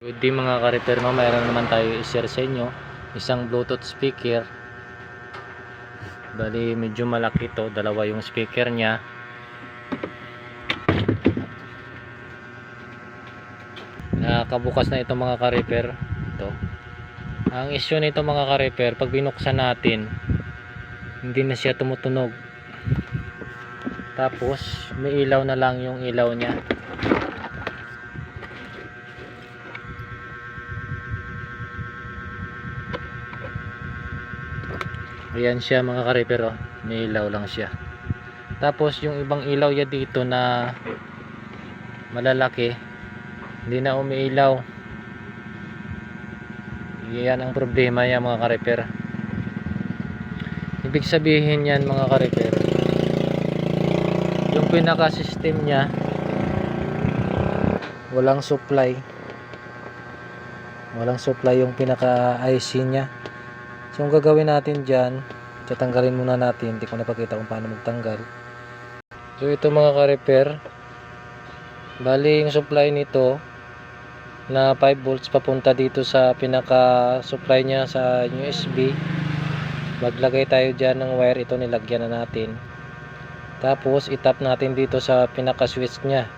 Pwede mga ka-repair, no, mayroon naman tayo i-share sa inyo isang Bluetooth speaker. Bali medyo malaki to, dalawa yung speaker nya. Nakabukas na ito mga ka-repair. Ito. Ang issue nito mga ka-repair, pag binuksan natin, hindi na siya tumutunog. Tapos may ilaw na lang yung ilaw nya. Ayan siya mga ka-repair, oh. May ilaw lang siya. Tapos yung ibang ilaw ya dito na malalaki, hindi na umiilaw. Yan ang problema yan mga ka-repair. Ibig sabihin yan mga ka-repair, yung pinaka system nya walang supply yung pinaka IC nya. So ang gagawin natin dyan, tatanggalin muna natin. Hindi ko napakita kung paano magtanggal. So ito mga ka-repair, bali yung supply nito na 5 volts papunta dito sa pinaka supply nya sa USB. Maglagay tayo dyan ng wire. Ito nilagyan na natin. Tapos itap natin dito sa pinaka switch nya,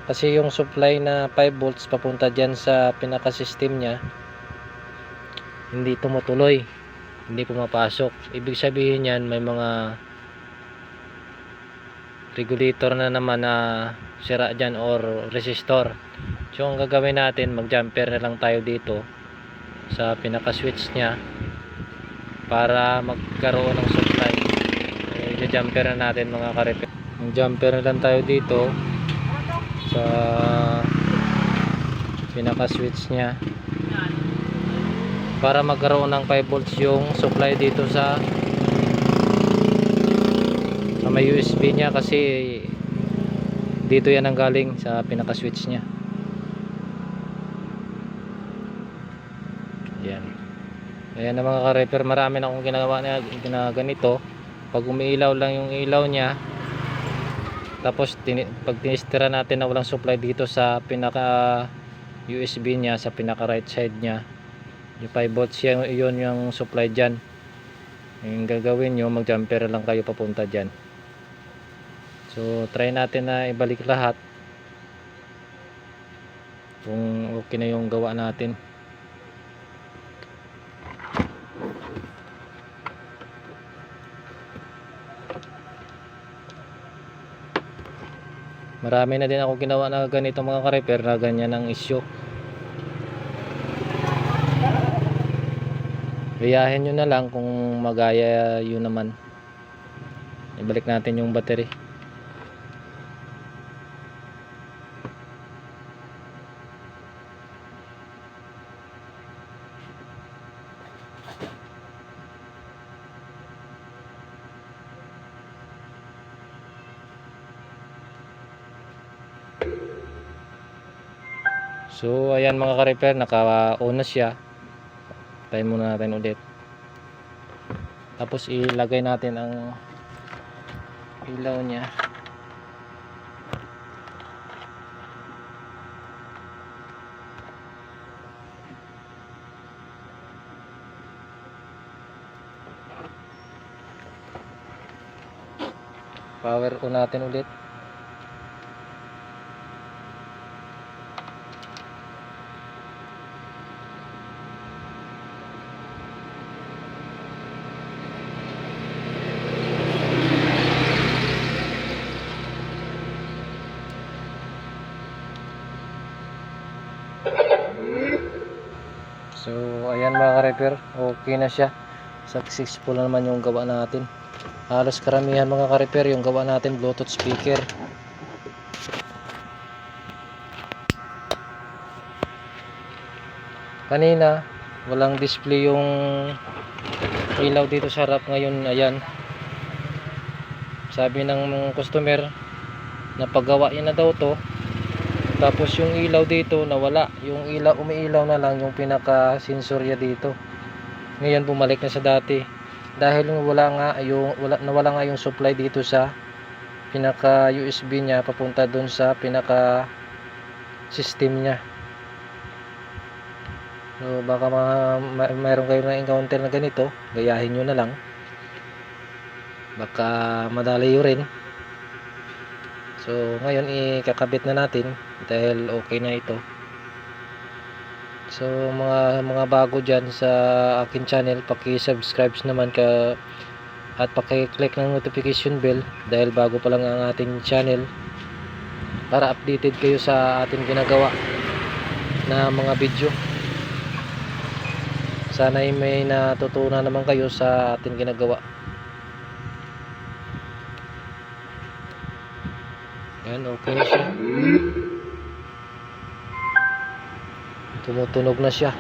kasi yung supply na 5 volts papunta dyan sa pinaka system nya hindi tumutuloy, hindi pumapasok. Ibig sabihin yan may mga regulator na naman na sira dyan or resistor. So ang gagawin natin, mag jumper na lang tayo dito sa pinaka switch nya para magkaroon ng supply. I-jumper na natin mga ka-repair. Mag jumper na lang tayo dito sa pinaka switch nya para magkaroon ng 5 volts yung supply dito sa may USB nya, kasi dito yan ang galing sa pinaka switch nya. Yan. Ayan na mga ka-repair, marami na akong ginagawa na ganito. Pag umiilaw lang yung ilaw nya, tapos pag tinistira natin na walang supply dito sa pinaka USB nya, sa pinaka right side nya, yung 5 volts yan, yun yung supply dyan. Yung gagawin nyo, mag jumper lang kayo papunta dyan. So try natin na ibalik lahat kung okay na yung gawa natin. Marami na din ako ginawa na ganito mga ka-repair, na ganyan ang issue. Gayahin nyo na lang kung magaya yun naman. Ibalik natin yung battery. So ayan mga ka-repair, naka-on na siya. Tayo muna natin ulit. Tapos ilagay natin ang ilaw nya. Power on natin ulit. So ayan mga ka-repair, okay na siya. Successful na naman yung gawa natin. Halos karamihan mga ka-repair yung gawa natin Bluetooth speaker. Kanina walang display yung ilaw dito sa harap, ngayon ayan. Sabi ng customer na paggawain na daw to, tapos yung ilaw dito nawala, yung ilaw umiilaw na lang yung pinaka sensorya dito. Ngayon bumalik na sa dati dahil nawala nga yung supply dito sa pinaka USB nya papunta dun sa pinaka system nya. So baka mayroon kayo na encounter na ganito, gayahin nyo na lang. Baka madali rin. So ngayon ikakabit na natin dahil okay na ito. So mga bago dyan sa akin channel, paki-subscribe naman at paki-click ng notification bell dahil bago pa lang ang ating channel para updated kayo sa ating ginagawa na mga video. Sana ay may natutunan naman kayo sa ating ginagawa. Yan, okay na siya. Tumutunog na siya.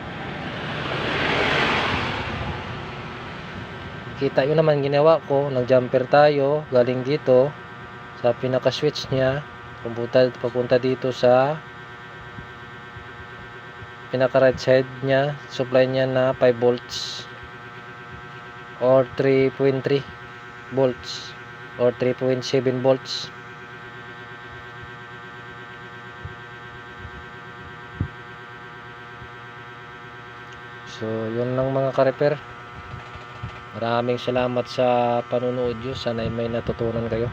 Kita nyo naman ginawa ko, nag jumper tayo galing dito sa pinaka switch nya papunta dito sa pinaka right side nya, supply nya na 5 volts or 3.3 volts or 3.7 volts. So yun lang mga ka-repair. Maraming salamat sa panunood nyo. Sana may natutunan kayo.